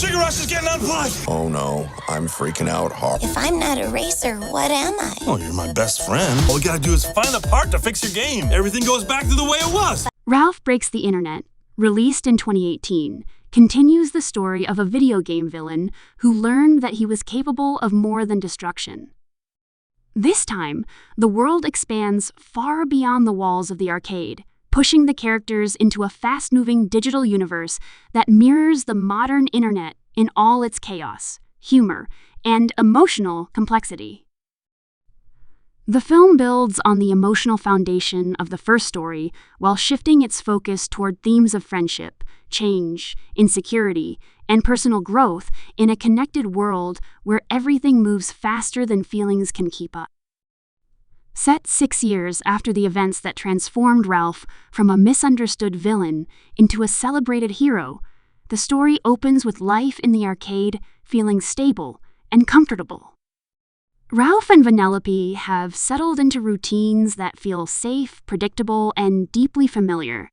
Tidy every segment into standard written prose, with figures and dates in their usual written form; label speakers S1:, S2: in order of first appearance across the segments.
S1: Sugar Rush is getting unplugged!
S2: Oh no, I'm freaking out hard.
S3: If I'm not a racer, what am I?
S1: Oh, you're my best friend. All you gotta do is find a part to fix your game. Everything goes back to the way it was.
S4: Ralph Breaks the Internet, released in 2018, continues the story of a video game villain who learned that he was capable of more than destruction. This time, the world expands far beyond the walls of the arcade, pushing the characters into a fast-moving digital universe that mirrors the modern internet in all its chaos, humor, and emotional complexity. The film builds on the emotional foundation of the first story while shifting its focus toward themes of friendship, change, insecurity, and personal growth in a connected world where everything moves faster than feelings can keep up. Set 6 years after the events that transformed Ralph from a misunderstood villain into a celebrated hero, the story opens with life in the arcade feeling stable and comfortable. Ralph and Vanellope have settled into routines that feel safe, predictable, and deeply familiar.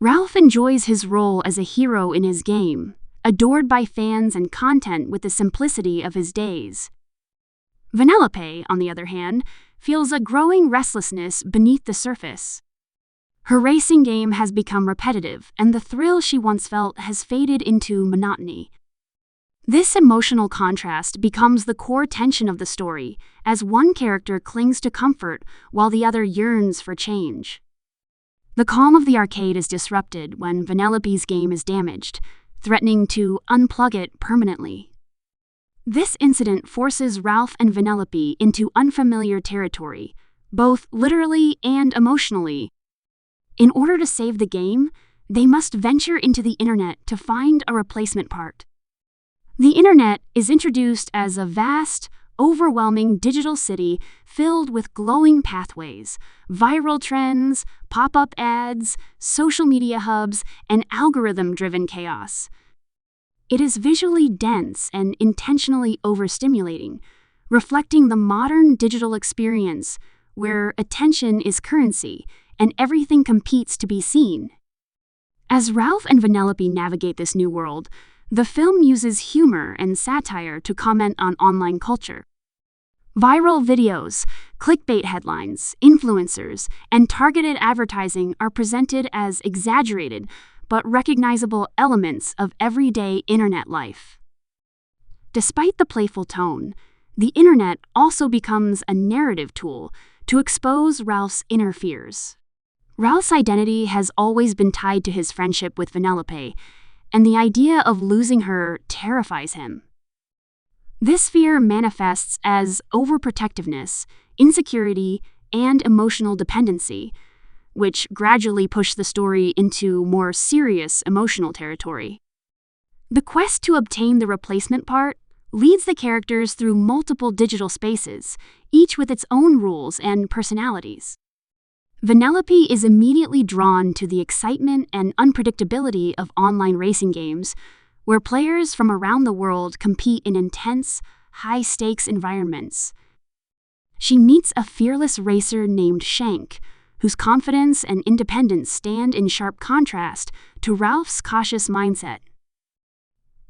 S4: Ralph enjoys his role as a hero in his game, adored by fans and content with the simplicity of his days. Vanellope, on the other hand, feels a growing restlessness beneath the surface. Her racing game has become repetitive, and the thrill she once felt has faded into monotony. This emotional contrast becomes the core tension of the story, as one character clings to comfort while the other yearns for change. The calm of the arcade is disrupted when Vanellope's game is damaged, threatening to unplug it permanently. This incident forces Ralph and Vanellope into unfamiliar territory, both literally and emotionally. In order to save the game, they must venture into the internet to find a replacement part. The internet is introduced as a vast, overwhelming digital city filled with glowing pathways, viral trends, pop-up ads, social media hubs, and algorithm-driven chaos. It is visually dense and intentionally overstimulating, reflecting the modern digital experience where attention is currency and everything competes to be seen. As Ralph and Vanellope navigate this new world, the film uses humor and satire to comment on online culture. Viral videos, clickbait headlines, influencers, and targeted advertising are presented as exaggerated but recognizable elements of everyday internet life. Despite the playful tone, the internet also becomes a narrative tool to expose Ralph's inner fears. Ralph's identity has always been tied to his friendship with Vanellope, and the idea of losing her terrifies him. This fear manifests as overprotectiveness, insecurity, and emotional dependency, which gradually push the story into more serious emotional territory. The quest to obtain the replacement part leads the characters through multiple digital spaces, each with its own rules and personalities. Vanellope is immediately drawn to the excitement and unpredictability of online racing games, where players from around the world compete in intense, high-stakes environments. She meets a fearless racer named Shank, whose confidence and independence stand in sharp contrast to Ralph's cautious mindset.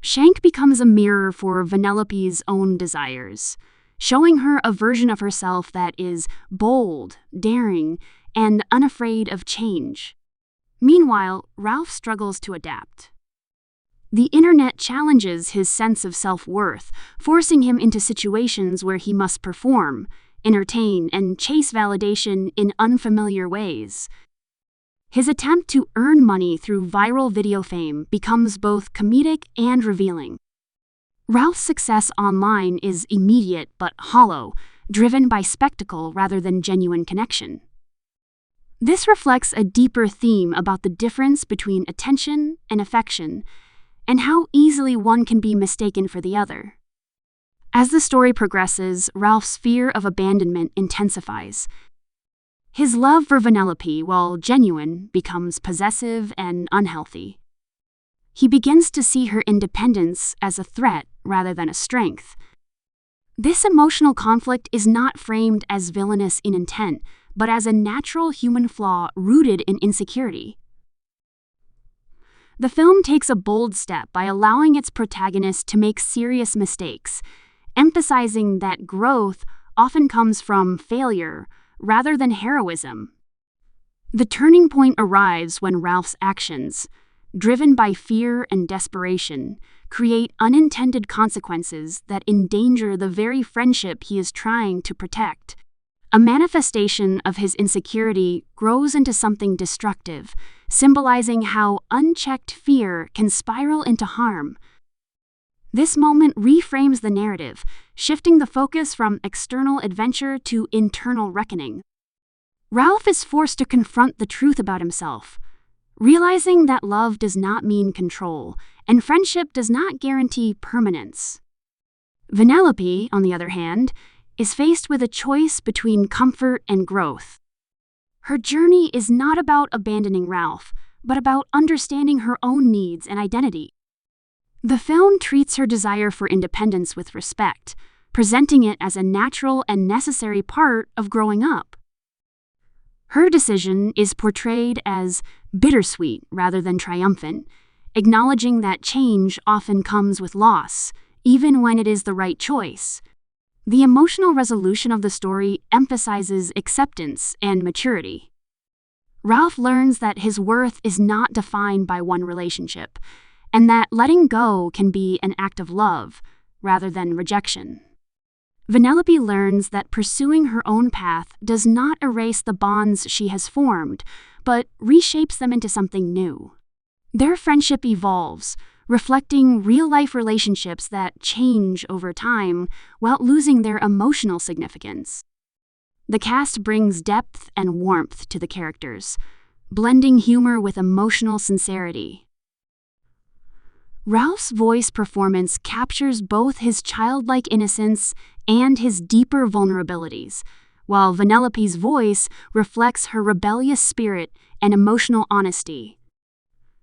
S4: Shank becomes a mirror for Vanellope's own desires, showing her a version of herself that is bold, daring, and unafraid of change. Meanwhile, Ralph struggles to adapt. The internet challenges his sense of self-worth, forcing him into situations where he must perform, entertain, and chase validation in unfamiliar ways. His attempt to earn money through viral video fame becomes both comedic and revealing. Ralph's success online is immediate but hollow, driven by spectacle rather than genuine connection. This reflects a deeper theme about the difference between attention and affection, and how easily one can be mistaken for the other. As the story progresses, Ralph's fear of abandonment intensifies. His love for Vanellope, while genuine, becomes possessive and unhealthy. He begins to see her independence as a threat rather than a strength. This emotional conflict is not framed as villainous in intent, but as a natural human flaw rooted in insecurity. The film takes a bold step by allowing its protagonist to make serious mistakes, emphasizing that growth often comes from failure rather than heroism. The turning point arrives when Ralph's actions, driven by fear and desperation, create unintended consequences that endanger the very friendship he is trying to protect. A manifestation of his insecurity grows into something destructive, symbolizing how unchecked fear can spiral into harm. This moment reframes the narrative, shifting the focus from external adventure to internal reckoning. Ralph is forced to confront the truth about himself, realizing that love does not mean control, and friendship does not guarantee permanence. Vanellope, on the other hand, is faced with a choice between comfort and growth. Her journey is not about abandoning Ralph, but about understanding her own needs and identity. The film treats her desire for independence with respect, presenting it as a natural and necessary part of growing up. Her decision is portrayed as bittersweet rather than triumphant, acknowledging that change often comes with loss, even when it is the right choice. The emotional resolution of the story emphasizes acceptance and maturity. Ralph learns that his worth is not defined by one relationship, and that letting go can be an act of love rather than rejection. Vanellope learns that pursuing her own path does not erase the bonds she has formed, but reshapes them into something new. Their friendship evolves, reflecting real-life relationships that change over time while losing their emotional significance. The cast brings depth and warmth to the characters, blending humor with emotional sincerity. Ralph's voice performance captures both his childlike innocence and his deeper vulnerabilities, while Vanellope's voice reflects her rebellious spirit and emotional honesty.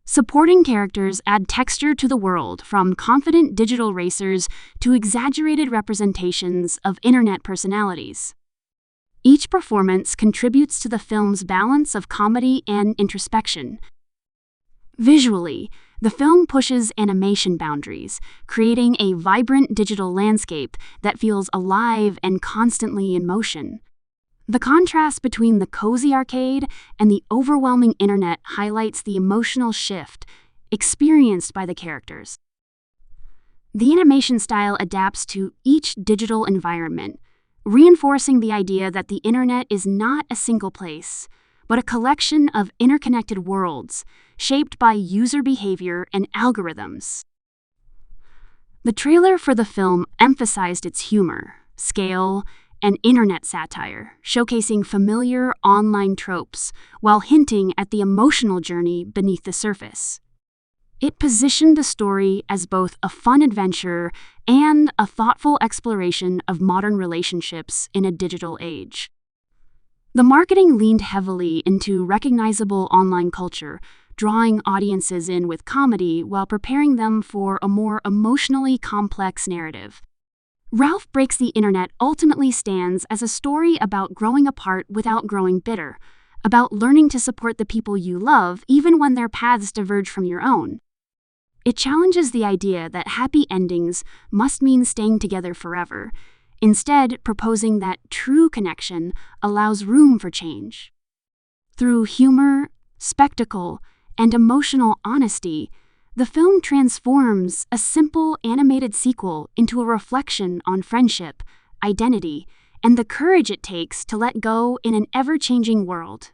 S4: Supporting characters add texture to the world, from confident digital racers to exaggerated representations of internet personalities. Each performance contributes to the film's balance of comedy and introspection. Visually, the film pushes animation boundaries, creating a vibrant digital landscape that feels alive and constantly in motion. The contrast between the cozy arcade and the overwhelming internet highlights the emotional shift experienced by the characters. The animation style adapts to each digital environment, reinforcing the idea that the internet is not a single place, but a collection of interconnected worlds shaped by user behavior and algorithms. The trailer for the film emphasized its humor, scale, and internet satire, showcasing familiar online tropes while hinting at the emotional journey beneath the surface. It positioned the story as both a fun adventure and a thoughtful exploration of modern relationships in a digital age. The marketing leaned heavily into recognizable online culture, drawing audiences in with comedy while preparing them for a more emotionally complex narrative. Ralph Breaks the Internet ultimately stands as a story about growing apart without growing bitter, about learning to support the people you love even when their paths diverge from your own. It challenges the idea that happy endings must mean staying together forever, instead proposing that true connection allows room for change. Through humor, spectacle, and emotional honesty, the film transforms a simple animated sequel into a reflection on friendship, identity, and the courage it takes to let go in an ever-changing world.